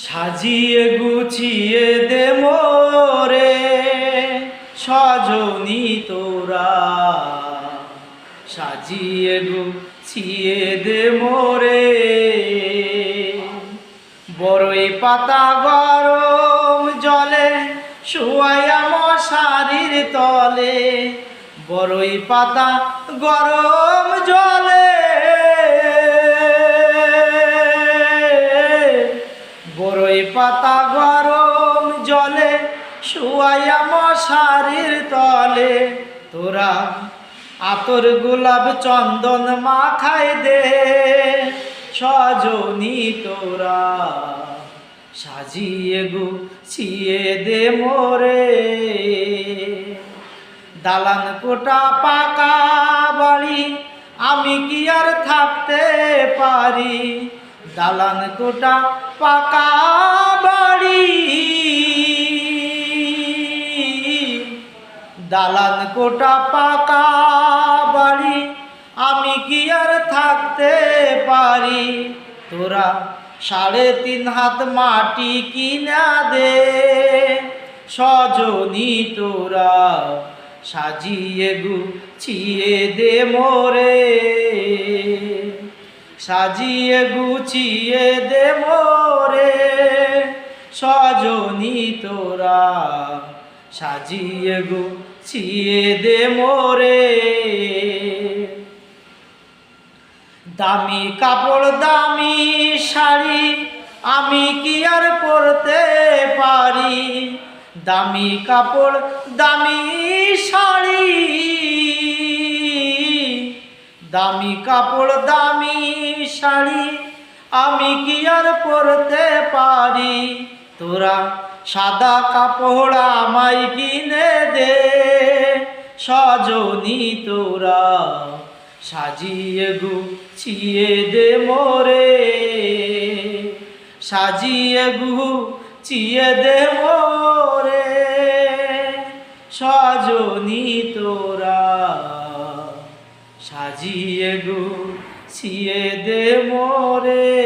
সাজিয়ে গুছিয়ে দে মোরে সজনী তোরা, সাজিয়ে গুছিয়ে দে মোরে। বড়ই পাতা গরম জলে শুয়াইয়া মশারির তলে, বড়ই পাতা গরম জলে, বড়ই পাতা গরম জলে শুয়াইয়া মশারির তলে। তোরা আতর গোলাপ চন্দন মাখাই দে সজনী তোরা, সাজিয়ে গুছিয়ে দে মোরে। দালান কোটা পাকা বাড়ি আমি কি আর থাকতে পারি, দালান কোটা পাকা বাড়ি, দালান কোটা পাকা বাড়ি আমি কি আর থাকতে পারি। তোরা 3.5 হাত মাটি কিনা দে সজনী তোরা, সাজিয়ে গুছিয়ে দে মোরে, সাজিয়ে গুছিয়ে দে মোরে সজনী তোরা, সাজিয়ে গুছিয়ে দে মোরে। দামি কাপড় দামি শাড়ি আমি কি আর পরতে পারি, দামি কাপড় দামি শাড়ি, দামি কাপড় দামি শাড়ি আমি কি আর পরতে পারি। তোরা সাদা কাপড় আমায় কিনে দে সজনী তোরা, সাজিয়ে গুছিয়ে দে মোরে, সাজিয়ে গুছিয়ে দে মোরে সজনী তোরা, সাজিয়ে গুছিয়ে দে মোরে।